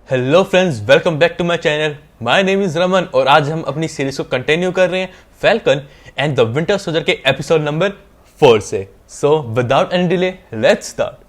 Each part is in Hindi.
Hello friends, welcome back to my channel. My name is Raman और आज हम अपनी सीरीज को कंटिन्यू कर रहे हैं falcon and the Winter soldier के एपिसोड नंबर 4 से। So without any delay let's start.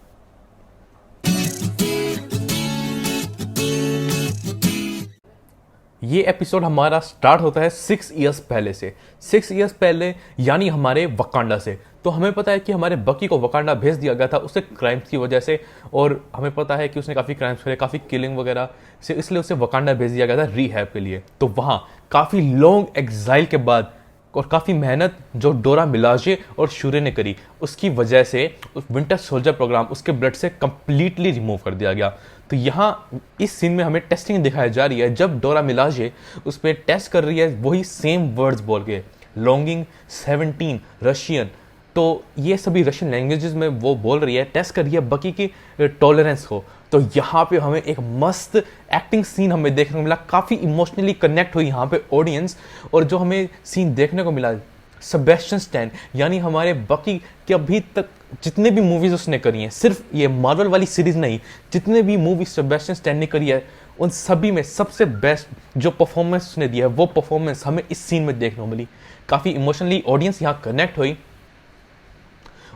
ये एपिसोड हमारा स्टार्ट होता है 6 इयर्स पहले से। 6 इयर्स पहले यानी हमारे वकांडा से। तो हमें पता है कि हमारे बकी को वकांडा भेज दिया गया था उससे क्राइम्स की वजह से, और हमें पता है कि उसने काफ़ी क्राइम्स करे, काफ़ी किलिंग वगैरह से, इसलिए उसे वकांडा भेज दिया गया था रीहैब के लिए। तो वहाँ काफ़ी लॉन्ग एग्जाइल के बाद और काफ़ी मेहनत जो डोरा मिलाजे और शूरे ने करी, उसकी वजह से उस विंटर सोल्जर प्रोग्राम उसके ब्लड से कंप्लीटली रिमूव कर दिया गया। तो यहाँ इस सीन में हमें टेस्टिंग दिखाई जा रही है जब डोरा मिलाजे उस पर टेस्ट कर रही है वही सेम वर्ड्स बोल के, लॉन्गिंग 17 रशियन। तो ये सभी रशियन लैंग्वेजेस में वो बोल रही है, टेस्ट कर रही है बकी की टॉलरेंस को। तो यहाँ पे हमें एक मस्त एक्टिंग सीन हमें देखने को मिला, काफ़ी इमोशनली कनेक्ट हुई यहाँ पे ऑडियंस। और जो हमें सीन देखने को मिला, सेबेस्टियन स्टैन यानी हमारे बकी के अभी तक जितने भी मूवीज उसने करी हैं, सिर्फ ये मार्वल वाली सीरीज नहीं, जितने भी मूवी सेबेस्टियन स्टैन ने करी है उन सभी में सबसे बेस्ट जो परफॉर्मेंस उसने दिया है वो परफॉर्मेंस हमें इस सीन में देखने को मिली। काफ़ी इमोशनली ऑडियंस यहाँ कनेक्ट हुई।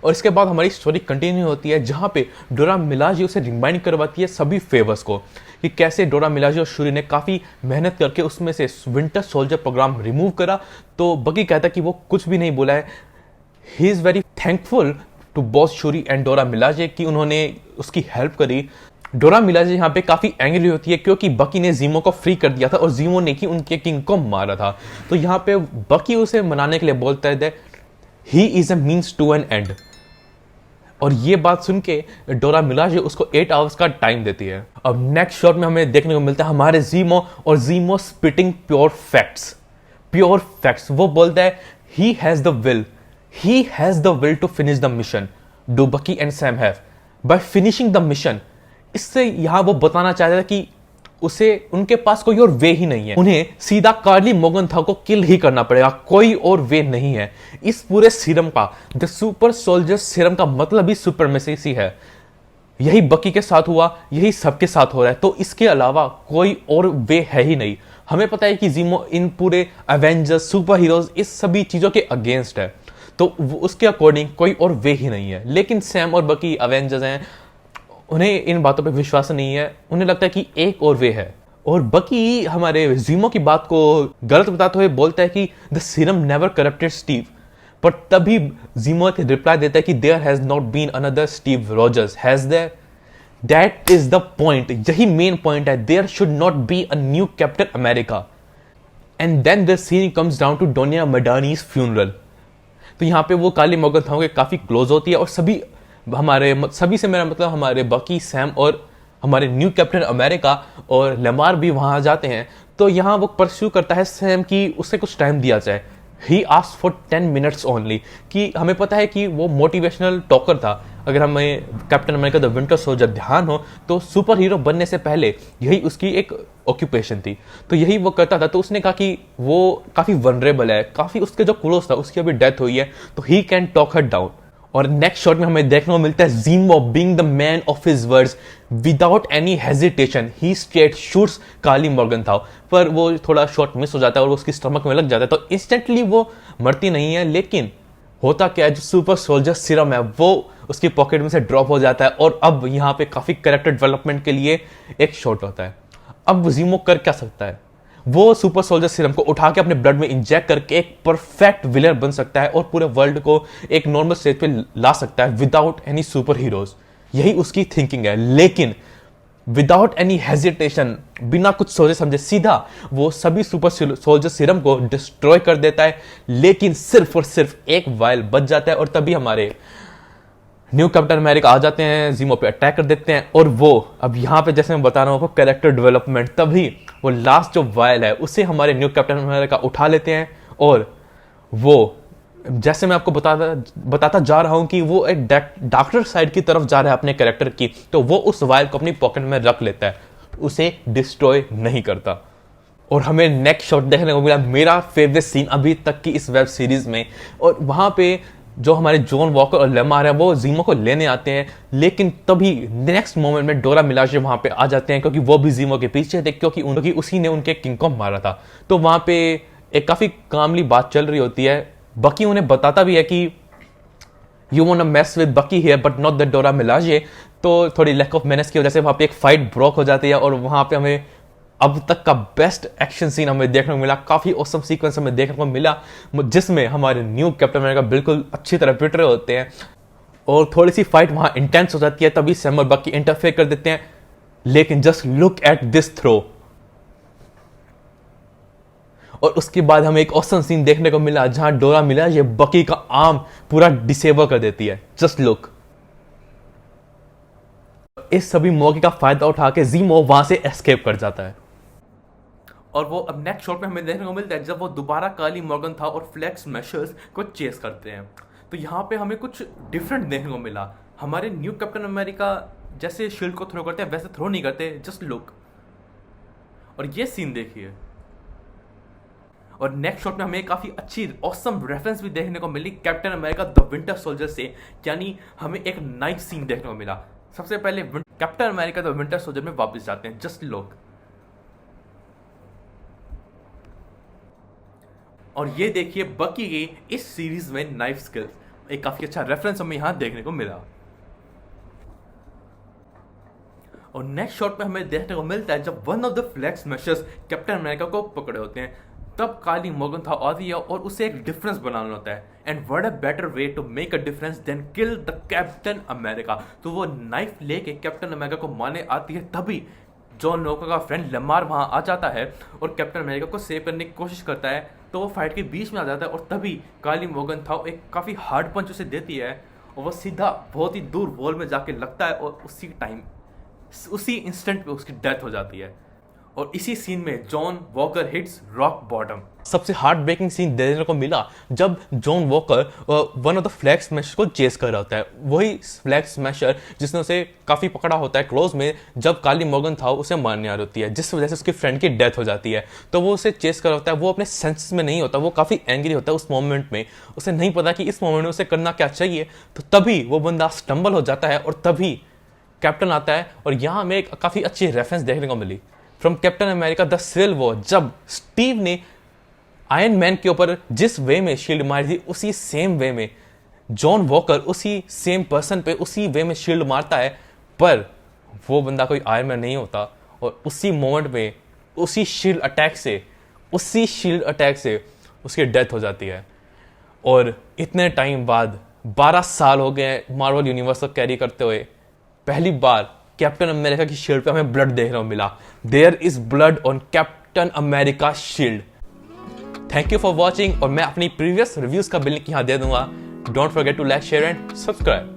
और इसके बाद हमारी स्टोरी कंटिन्यू होती है जहाँ पे डोरा मिलाजे उसे रिमाइंड करवाती है सभी फेवर्स को कि कैसे डोरा मिलाजे और शूरी ने काफ़ी मेहनत करके उसमें से विंटर सोल्जर प्रोग्राम रिमूव करा। तो बकी कहता है कि वो कुछ भी नहीं बोला है, he is very thankful to boss Shuri and Dora Milaje कि उन्होंने उसकी हेल्प करी। डोरा मिलाजे यहाँ पे काफ़ी एंग्री होती है क्योंकि बकी ने जीमो को फ्री कर दिया था और जीमो ने कि उनके किंग को मारा था। तो यहाँ पे बकी उसे मनाने के लिए बोलता है he is a means to an end. और ये बात सुन के डोरा मिलाजे उसको 8 आवर्स का टाइम देती है। अब नेक्स्ट शॉट में हमें देखने को मिलता है हमारे जीमो और जीमो स्पिटिंग प्योर फैक्ट्स। वो बोलता है he has the will to finish the mission do Bucky and Sam have by finishing the mission. इससे यहां वो बताना चाहता था कि उसे उनके पास कोई और वे ही नहीं है, उन्हें सीधा कार्ली मोगनथाउ को किल ही करना पड़ेगा, कोई और वे नहीं है। इस पूरे सीरम का, द सुपर सोल्जर सीरम का मतलब ही सुपरमेसी है। यही बकी के साथ हुआ, यही सबके साथ हो रहा है। तो इसके अलावा कोई और वे है ही नहीं। हमें पता है कि जीमो इन पूरे एवेंजर्स, सुपर हीरोज, इस सभी चीजों के अगेंस्ट है, तो उसके अकॉर्डिंग कोई और वे ही नहीं है। लेकिन सैम और बकी एवेंजर्स हैं, उन्हें इन बातों पे विश्वास नहीं है, उन्हें लगता है कि एक और वे है। और बकी हमारे जीमो की बात को गलत बताते हुए बोलता है कि the serum never corrupted Steve. पर तभी जीमो एक रिप्लाई देता है कि there has not been another Steve Rogers, has there? That is the point, यही मेन पॉइंट है। There should not be a new Captain America. And then the scene comes down to Donya Madani's funeral. तो यहाँ पे वो काली मोगनथाउ के काफी क्लोज होती है और सभी से मेरा मतलब हमारे बकी, सैम और हमारे न्यू कैप्टन अमेरिका और लेमार भी वहां जाते हैं। तो यहाँ वो परस्यू करता है सैम की उसे कुछ टाइम दिया जाए। He asked for 10 minutes only, कि हमें पता है कि वो मोटिवेशनल टॉकर था। अगर हमें captain America the Winter soldier ध्यान हो तो सुपर हीरो बनने से पहले यही उसकी एक ऑक्यूपेशन थी, तो यही वो करता था। तो उसने कहा कि वो काफ़ी वनरेबल है, काफ़ी उसके जो क्लोज था उसकी अभी डेथ हुई है, तो he can talk her down. और नेक्स्ट शॉट में हमें देखने को मिलता है Zemo being the man of his words without any hesitation he straight shoots Karli Morgenthau. पर वो थोड़ा शॉट मिस हो जाता है और उसकी स्टमक में लग जाता है, तो इंस्टेंटली वो मरती नहीं है। लेकिन होता क्या है, जो सुपर सोल्जर सीरम है वो उसकी पॉकेट में से ड्रॉप हो जाता है। और अब यहाँ पे काफी कैरेक्टर डेवलपमेंट के लिए एक शॉट होता है। अब जीमो कर क्या सकता है, वो सुपर सोल्जर सीरम को उठा के अपने ब्लड में इंजेक्ट करके एक परफेक्ट विलर बन सकता है और पूरे वर्ल्ड को एक नॉर्मल स्टेज पे ला सकता है विदाउट एनी सुपर हीरोज। यही उसकी थिंकिंग है। लेकिन विदाउट एनी हेजिटेशन, बिना कुछ सोचे समझे, सीधा वो सभी सुपर सोल्जर सीरम को डिस्ट्रॉय कर देता है। लेकिन सिर्फ और सिर्फ एक वायल बच जाता है और तभी हमारे न्यू कैप्टन अमेरिका आ जाते हैं, जीमो पे अटैक कर देते हैं। और वो अब यहाँ पे जैसे मैं बता रहा हूँ कैरेक्टर डेवलपमेंट, तभी वो लास्ट जो वायल है उसे हमारे न्यू कैप्टन अमेरिका उठा लेते हैं। और वो जैसे मैं आपको बताता जा रहा हूं कि वो एक डॉक्टर साइड की तरफ जा रहा है अपने कैरेक्टर की, तो वो उस वायल को अपनी पॉकेट में रख लेता है, उसे डिस्ट्रॉय नहीं करता। और हमें नेक्स्ट शॉट देखने को मिला, मेरा फेवरेट सीन अभी तक की इस वेब सीरीज में। और वहां पे जो हमारे जॉन वॉकर और लेमार है वो जीमो को लेने आते हैं, लेकिन तभी नेक्स्ट मोमेंट में डोरा मिलाजे वहां पे आ जाते हैं, क्योंकि वो भी जीमो के पीछे थे, क्योंकि उसी ने उनके किंग को मारा था। तो वहां पे एक काफी कामली बात चल रही होती है। बकी उन्हें बताता भी है कि you want to mess with Bucky here but not the Dora Milaje. तो थोड़ी लैक ऑफ मैनेस की वजह से वहां पे एक फाइट ब्रोक हो जाती है, और वहां पे हमें अब तक का बेस्ट एक्शन सीन हमें देखने को मिला। काफी ऑसम सीक्वेंस हमें देखने को मिला, जिसमें हमारे न्यू कैप्टन अमेरिका बिल्कुल अच्छी तरह पिट रहे होते हैं, और थोड़ी सी फाइट वहां इंटेंस हो जाती है। तभी सैम और बकी इंटरफेयर कर देते हैं, लेकिन just look at this throw. और उसके बाद हमें एक ऑसम सीन देखने को मिला जहां डोरा मिला ये बकी का आर्म पूरा डिसेबल कर देती है। Just look. इस सभी मौके का फायदा उठा के जीमो वहां से एस्केप कर जाता है। और वो अब नेक्स्ट शॉट में हमें देखने को मिलता है जब वो दोबारा काली मॉर्गन था और फ्लैग स्मैशर्स को चेस करते हैं। तो यहाँ पे हमें कुछ डिफरेंट देखने को मिला। हमारे न्यू कैप्टन अमेरिका जैसे शील्ड को थ्रो करते हैं वैसे थ्रो नहीं करते, जस्ट लुक। और ये सीन देखिए। और नेक्स्ट शॉट में हमें काफी अच्छी ऑसम रेफरेंस भी देखने को मिली Captain America the Winter Soldier से, यानी हमें एक नाइट सीन देखने को मिला। सबसे पहले captain America the Winter soldier में वापस जाते हैं, जस्ट लुक। और ये देखिए बकी की इस सीरीज में नाइफ स्किल्स, एक काफी अच्छा रेफरेंस हमें यहां देखने को मिला। और नेक्स्ट शॉट में हमें देखने को मिलता है जब one of the flag smashers captain America को पकड़े होते हैं, तब काली मॉर्गन था आती है और उसे एक डिफरेंस बनाना होता है। And what a better way to make a difference than kill the Captain America. तो वो नाइफ लेके कैप्टन अमेरिका को मारने आती है, तभी जॉन वॉकर का फ्रेंड लेमार वहां आ जाता है और कैप्टन अमेरिका को सेव करने की कोशिश करता है। तो वो फाइट के बीच में आ जाता है और तभी काली मॉर्गन था एक काफी हार्ड पंच उसे देती है और वो सीधा बहुत ही दूर वॉल में जाके लगता है और उसी इंस्टेंट पे उसकी डेथ हो जाती है। और इसी सीन में John walker hits rock bottom. सबसे हार्ट ब्रेकिंग सीन देखने को मिला जब John walker one of the flag smasher को चेस कर रहा होता है। वही फ्लैग स्मैशर जिसने उसे काफी पकड़ा होता है क्लोज में, जब काली मॉर्गन था उसे मारने आ रही होती है, जिस वजह से उसके फ्रेंड की डेथ हो जाती है। तो वो उसे चेस कर रहा होता है, वो अपने सेंसेस में नहीं होता, वो काफी एंग्री होता है उस मोमेंट में। उसे नहीं पता कि इस मोमेंट में उसे करना क्या चाहिए। तो तभी वो बंदा स्टम्बल हो जाता है और तभी कैप्टन आता है। और यहाँ हमें एक काफी अच्छी रेफरेंस देखने को मिली from Captain America the Civil War, जब स्टीव ने आयरन मैन के ऊपर जिस वे में शील्ड मारी थी उसी सेम वे में जॉन वॉकर उसी सेम पर्सन पे उसी वे में शील्ड मारता है, पर वो बंदा कोई आयरन मैन नहीं होता। और उसी मोमेंट में उसी शील्ड अटैक से उसकी डेथ हो जाती है। और इतने टाइम बाद 12 साल हो गए मार्वल यूनिवर्स को कैरी करते हुए, पहली बार कैप्टन अमेरिका की शील्ड पे हमें ब्लड देखने को मिला। There is blood on Captain America shield. Thank you for watching, और मैं अपनी प्रीवियस रिव्यूज का लिंक यहां दे दूंगा। Don't forget to like, share and subscribe.